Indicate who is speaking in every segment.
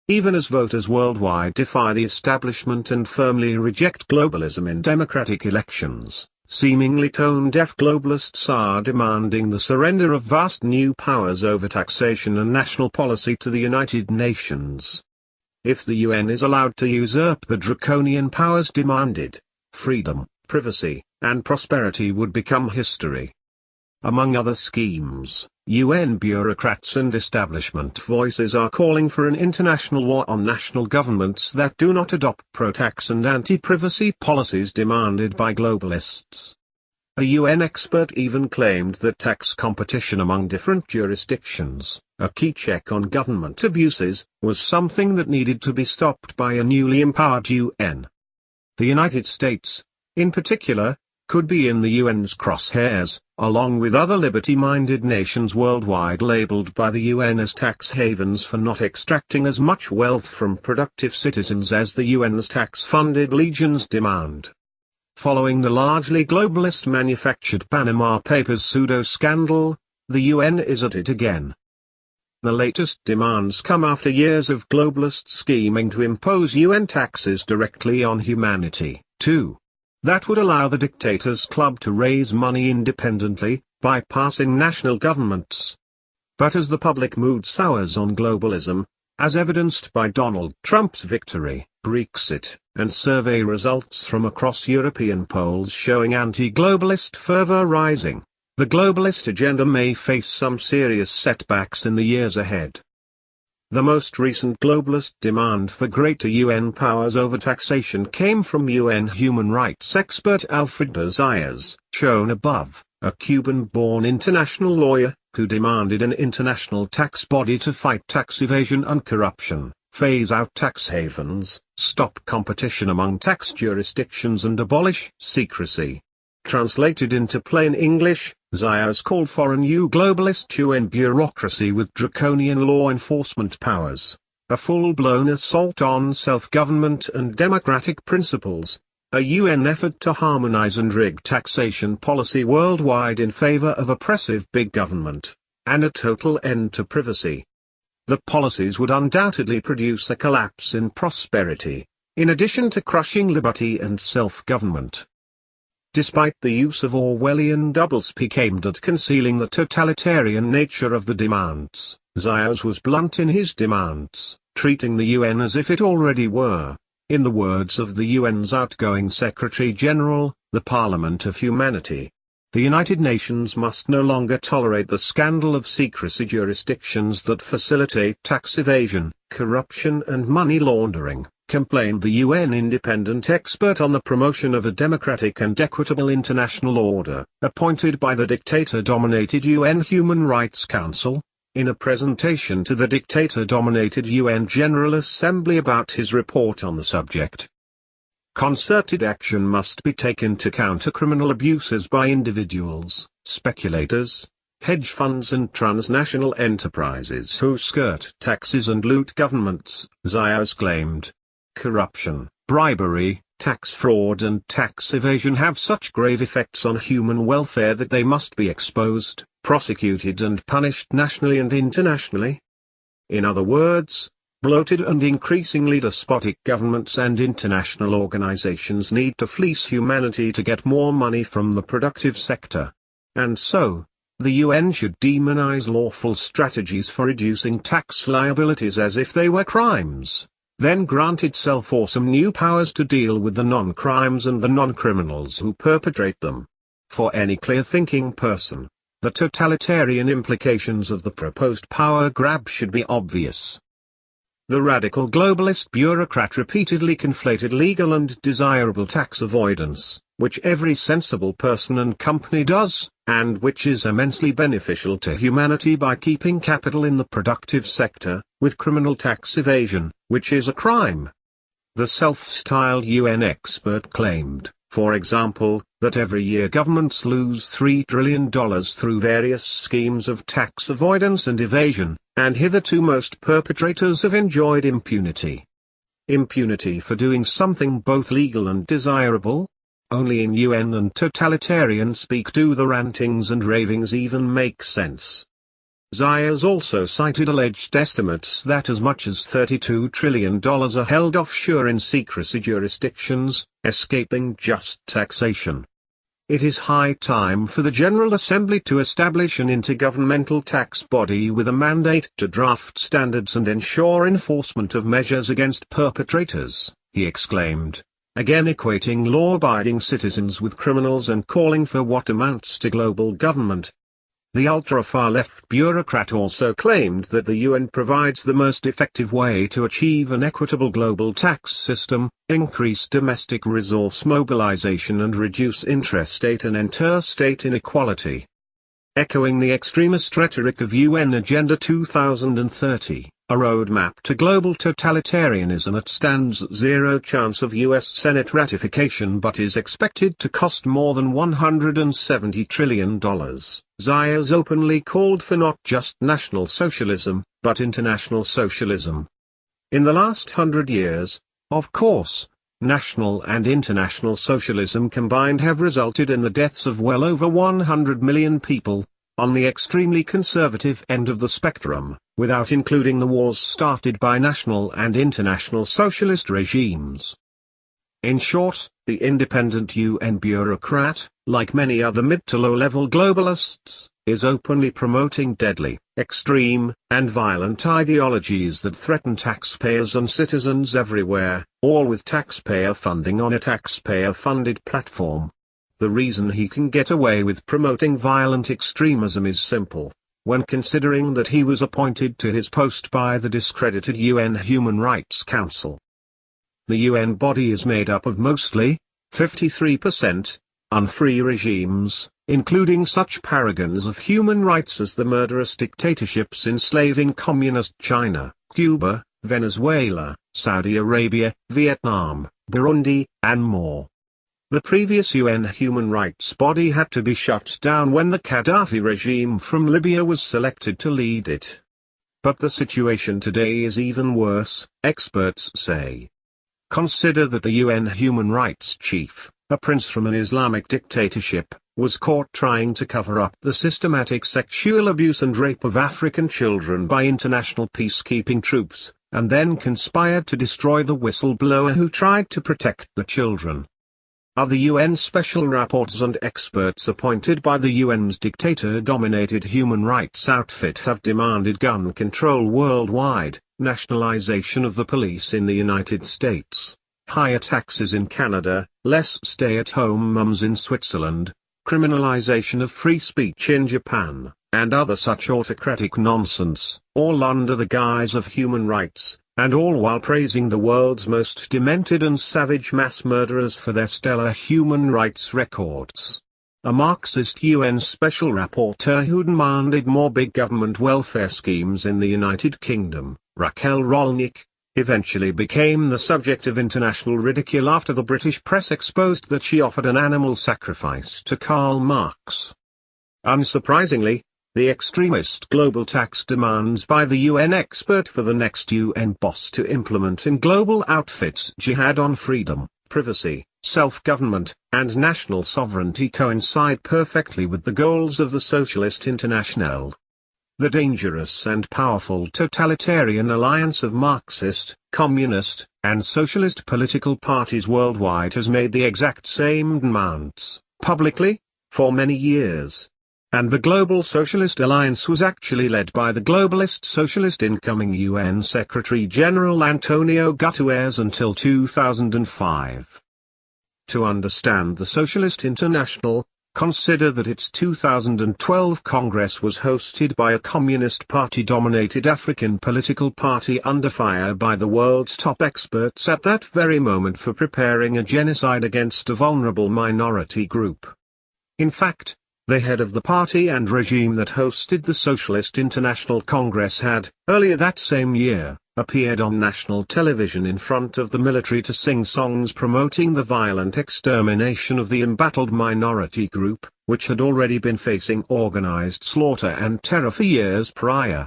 Speaker 1: even as voters worldwide defy the establishment and firmly reject globalism in democratic elections. Seemingly tone-deaf globalists are demanding the surrender of vast new powers over taxation and national policy to the United Nations. If the UN is allowed to usurp the draconian powers demanded, freedom, privacy, and prosperity would become history. Among other schemes, UN bureaucrats and establishment voices are calling for an international war on national governments that do not adopt pro-tax and anti-privacy policies demanded by globalists. A UN expert even claimed that tax competition among different jurisdictions, a key check on government abuses, was something that needed to be stopped by a newly empowered UN. The United States, in particular, could be in the UN's crosshairs, along with other liberty-minded nations worldwide labeled by the UN as tax havens for not extracting as much wealth from productive citizens as the UN's tax-funded legions demand. Following the largely globalist manufactured Panama Papers pseudo-scandal, the UN is at it again. The latest demands come after years of globalist scheming to impose UN taxes directly on humanity, too. That would allow the dictators' club to raise money independently, bypassing national governments. But as the public mood sours on globalism, as evidenced by Donald Trump's victory, Brexit, and survey results from across European polls showing anti-globalist fervor rising, the globalist agenda may face some serious setbacks in the years ahead. The most recent globalist demand for greater UN powers over taxation came from UN human rights expert Alfred de Zayas, shown above, a Cuban-born international lawyer, who demanded an international tax body to fight tax evasion and corruption, phase out tax havens, stop competition among tax jurisdictions and abolish secrecy. Translated into plain English, Zayas called for a new globalist UN bureaucracy with draconian law enforcement powers, a full-blown assault on self-government and democratic principles, a UN effort to harmonize and rig taxation policy worldwide in favor of oppressive big government, and a total end to privacy. The policies would undoubtedly produce a collapse in prosperity, in addition to crushing liberty and self-government. Despite the use of Orwellian doublespeak aimed at concealing the totalitarian nature of the demands, Zayas was blunt in his demands, treating the UN as if it already were, in the words of the UN's outgoing Secretary-General, the Parliament of Humanity. The United Nations must no longer tolerate the scandal of secrecy jurisdictions that facilitate tax evasion, corruption and money laundering, complained the UN independent expert on the promotion of a democratic and equitable international order, appointed by the dictator-dominated UN Human Rights Council, in a presentation to the dictator-dominated UN General Assembly about his report on the subject. Concerted action must be taken to counter criminal abuses by individuals, speculators, hedge funds and transnational enterprises who skirt taxes and loot governments, Zayas claimed. Corruption, bribery, tax fraud and tax evasion have such grave effects on human welfare that they must be exposed, prosecuted and punished nationally and internationally. In other words, bloated and increasingly despotic governments and international organizations need to fleece humanity to get more money from the productive sector. And so, the UN should demonize lawful strategies for reducing tax liabilities as if they were crimes. Then grant itself awesome new powers to deal with the non-crimes and the non-criminals who perpetrate them. For any clear-thinking person, the totalitarian implications of the proposed power grab should be obvious. The radical globalist bureaucrat repeatedly conflated legal and desirable tax avoidance, which every sensible person and company does, and which is immensely beneficial to humanity by keeping capital in the productive sector, with criminal tax evasion, which is a crime. The self-styled UN expert claimed, for example, that every year governments lose $3 trillion through various schemes of tax avoidance and evasion, and hitherto most perpetrators have enjoyed impunity. Impunity for doing something both legal and desirable? Only in UN and totalitarian speak do the rantings and ravings even make sense. Zayas also cited alleged estimates that as much as $32 trillion are held offshore in secrecy jurisdictions, escaping just taxation. It is high time for the General Assembly to establish an intergovernmental tax body with a mandate to draft standards and ensure enforcement of measures against perpetrators, he exclaimed, again equating law-abiding citizens with criminals and calling for what amounts to global government. The ultra-far-left bureaucrat also claimed that the UN provides the most effective way to achieve an equitable global tax system, increase domestic resource mobilization and reduce intrastate and interstate inequality. Echoing the extremist rhetoric of UN Agenda 2030, a roadmap to global totalitarianism that stands zero chance of US Senate ratification but is expected to cost more than $170 trillion, Zayas openly called for not just National Socialism, but international socialism. In the last 100 years, of course, national and international socialism combined have resulted in the deaths of well over 100 million people, on the extremely conservative end of the spectrum, without including the wars started by national and international socialist regimes. In short, the independent UN bureaucrat, like many other mid to low-level globalists, is openly promoting deadly, extreme, and violent ideologies that threaten taxpayers and citizens everywhere, all with taxpayer funding on a taxpayer-funded platform. The reason he can get away with promoting violent extremism is simple. When considering that he was appointed to his post by the discredited UN Human Rights Council. The UN body is made up of mostly, 53%, unfree regimes, including such paragons of human rights as the murderous dictatorships enslaving communist China, Cuba, Venezuela, Saudi Arabia, Vietnam, Burundi, and more. The previous UN human rights body had to be shut down when the Gaddafi regime from Libya was selected to lead it. But the situation today is even worse, experts say. Consider that the UN human rights chief, a prince from an Islamic dictatorship, was caught trying to cover up the systematic sexual abuse and rape of African children by international peacekeeping troops, and then conspired to destroy the whistleblower who tried to protect the children. Other UN special rapporteurs and experts appointed by the UN's dictator-dominated human rights outfit have demanded gun control worldwide, nationalization of the police in the United States, higher taxes in Canada, less stay-at-home mums in Switzerland, criminalization of free speech in Japan, and other such autocratic nonsense, all under the guise of human rights, and all while praising the world's most demented and savage mass murderers for their stellar human rights records. A Marxist UN special rapporteur who demanded more big government welfare schemes in the United Kingdom, Raquel Rolnick, eventually became the subject of international ridicule after the British press exposed that she offered an animal sacrifice to Karl Marx. Unsurprisingly, the extremist global tax demands by the UN expert for the next UN boss to implement in global outfits jihad on freedom, privacy, self-government, and national sovereignty coincide perfectly with the goals of the Socialist International. The dangerous and powerful totalitarian alliance of Marxist, communist, and socialist political parties worldwide has made the exact same demands, publicly, for many years. And the Global Socialist Alliance was actually led by the globalist socialist incoming UN Secretary-General Antonio Guterres until 2005. To understand the Socialist International, consider that its 2012 Congress was hosted by a Communist Party-dominated African political party under fire by the world's top experts at that very moment for preparing a genocide against a vulnerable minority group. In fact, the head of the party and regime that hosted the Socialist International Congress had, earlier that same year, appeared on national television in front of the military to sing songs promoting the violent extermination of the embattled minority group, which had already been facing organized slaughter and terror for years prior.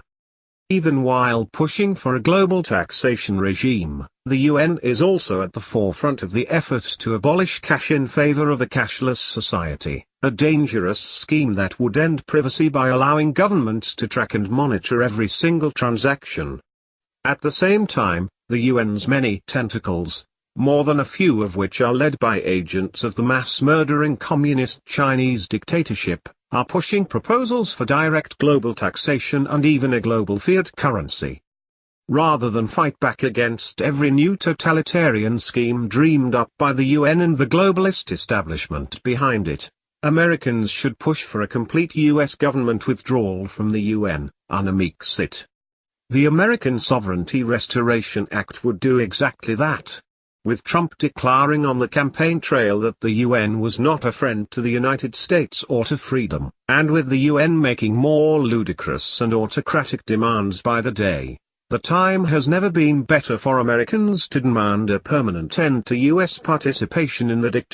Speaker 1: Even while pushing for a global taxation regime, the UN is also at the forefront of the effort to abolish cash in favor of a cashless society, a dangerous scheme that would end privacy by allowing governments to track and monitor every single transaction. At the same time, the UN's many tentacles, more than a few of which are led by agents of the mass-murdering communist Chinese dictatorship, are pushing proposals for direct global taxation and even a global fiat currency. Rather than fight back against every new totalitarian scheme dreamed up by the UN and the globalist establishment behind it, Americans should push for a complete US government withdrawal from the UN, unmixit. The American Sovereignty Restoration Act would do exactly that. With Trump declaring on the campaign trail that the UN was not a friend to the United States or to freedom, and with the UN making more ludicrous and autocratic demands by the day, the time has never been better for Americans to demand a permanent end to US participation in the dictatorship.